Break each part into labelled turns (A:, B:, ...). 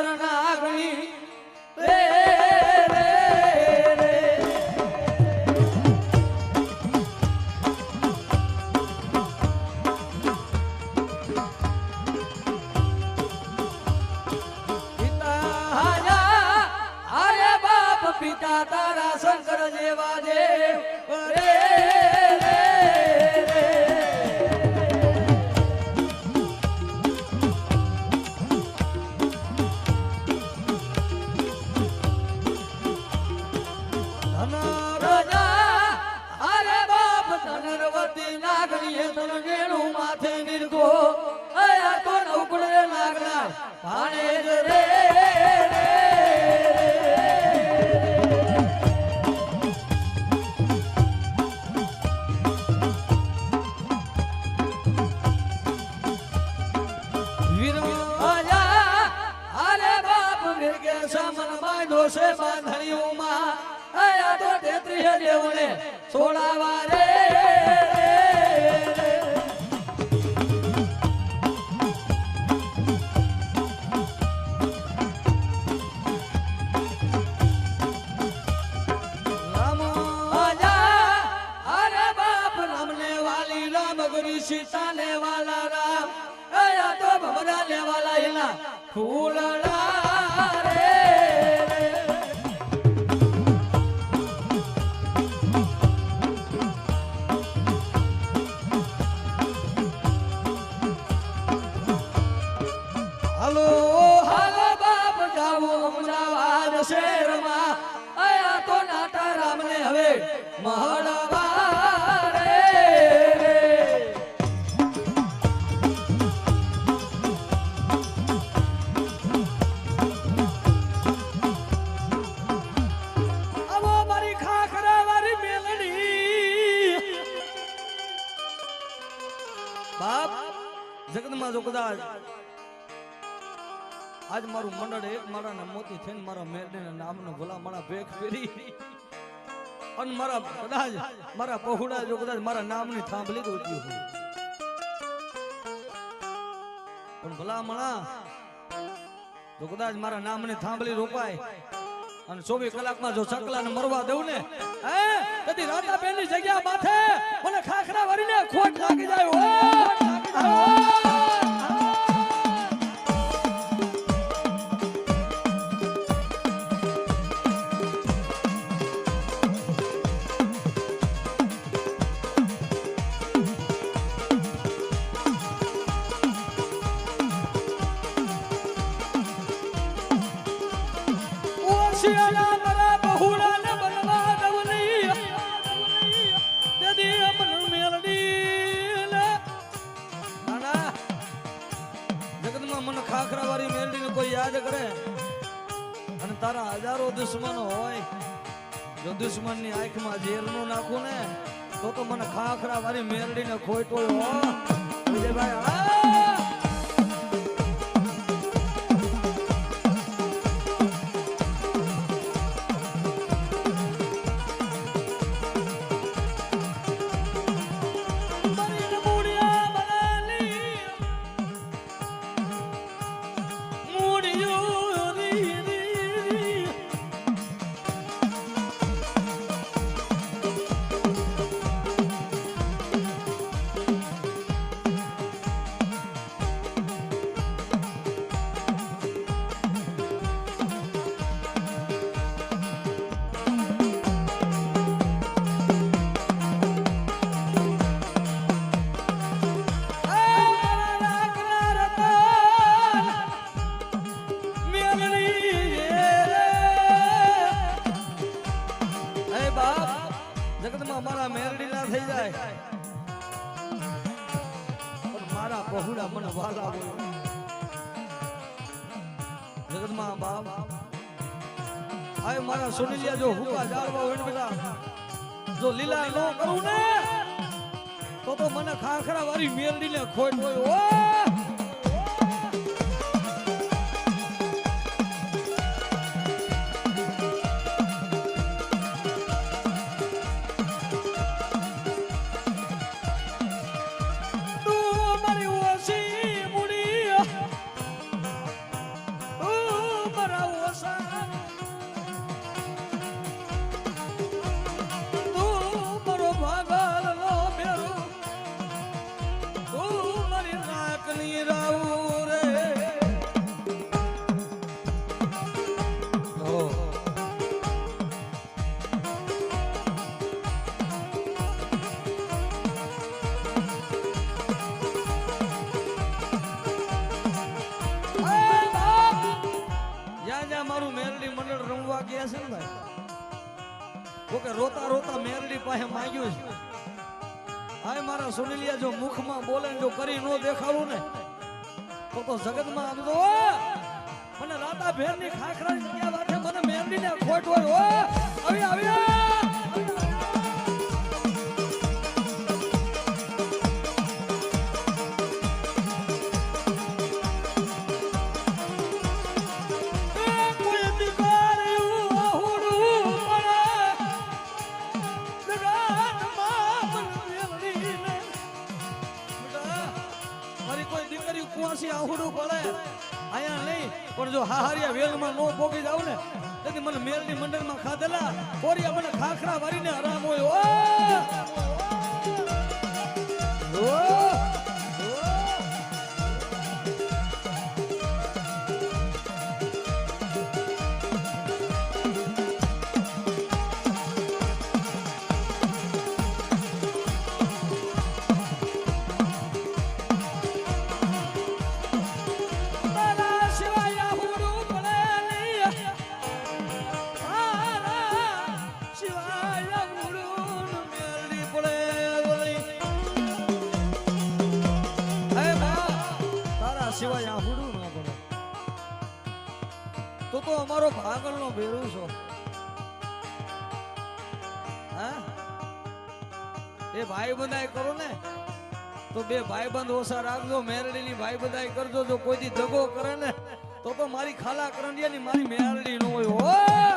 A: શંકર નાગણી રે રે રે પિતા તારા શંકર જેવા દેવ રે રે રે ધનરાજા અરે બાપ ધનરવતી નાગરીએ તનગેણું માથે નિર્ગો અયા તો નવકુળે નાગના ભાણે જ રે से बांधड़ियों मां आया तो तेत्री है देवने सोड़ा वारे राम आजा अरे बाप रमने वाली राम गुरी सीता ने वाला राम आया तो भवरा ने वाला हिला फूलड़ा શેર માં આયા તો નાટા રામ ને હવે મહડવા રે આવો મારી ખાખરા વાળી મેલડી બાપ જગતમાં જો કદાચ आज मारू मंडळ एक मारा ना मोती थेन मारा मेरने नाम नो भला मारा भेख फेरी अन मारा कदाच मारा पहुड़ा जो कदाच मारा नाम ની થાંભલી દોતી હોય પણ ભલા મણા જો કદાચ મારા નામ ની થાંભલી રોપાય અને 24 કલાકમાં જો સકલાને મરવા દેવું ને હે તેથી રાતા બેન ની જગ્યા માથે મને ખાખરા વરીને ખોટ લાગી જાય ઓ ખાખરા વાળી મેલડીને કોઈ યાદ કરે અને તારા હજારો દુશ્મનો હોય જો દુશ્મનની આંખમાં ઝેર નો નાખું ને તો મને ખાખરા વાળી મેલડીને ખોટો હો વિજયભાઈ મારા મેરડી ના થઈ જાય પણ મારા બહુડા મને વાલા હોય જગતમાં બાપ આય મારા સોનલિયા જો હુકા જાળવા હોય ને બેટા જો લીલા નો કરું ને તો મને ખાખરા વાળી મેરડી ને ખોટ હોય ઓ છે ને ભાઈ તો કે રોતા રોતા મેરડી પાસે માંગ્યું છે હાય મારા સુનિલિયા જો મુખમાં બોલે જો કરી નો દેખાડું ને તો જગતમાં આમ તો મને રાતા ભેરની ખાખરા જગ્યા વાતે મને મેરડીને ખોટ હોય આવી આવી આહુડું પડે આયા નહીં પણ જો હાહારિયા વેલમાં નો પોગી જાવ ને તેથી મને મેલની મંડળમાં ખાધેલા કોરિયા મને ખાખરા વારીને આરામ હોય સિવાય આહુડું ના પડે તો અમારો ભાગલ નો ભેરું છો હા એ ભાઈ બંધાઈ કરો ને તો બે ભાઈ બંધ ઓછા રાખજો મેરડી ની ભાઈ બંધાઈ કરજો જો કોઈ દી દગો કરે ને તો મારી ખાલા કરંડિયા ની મારી મેરડી નો હોય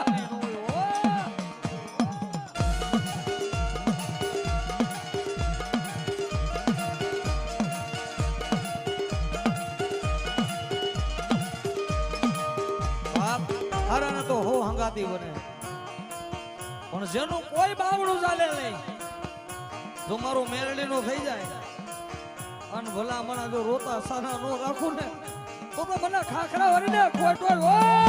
A: હારાને તો હો હંગાતી બને પણ જેનું કોઈ બાવડું ચાલે નહીં જો મારો મેરડી નો થઈ જાય અને ભલા મને જો રોતા સાના નો રાખું ને તો મને ખાખરા વરીને ખોટો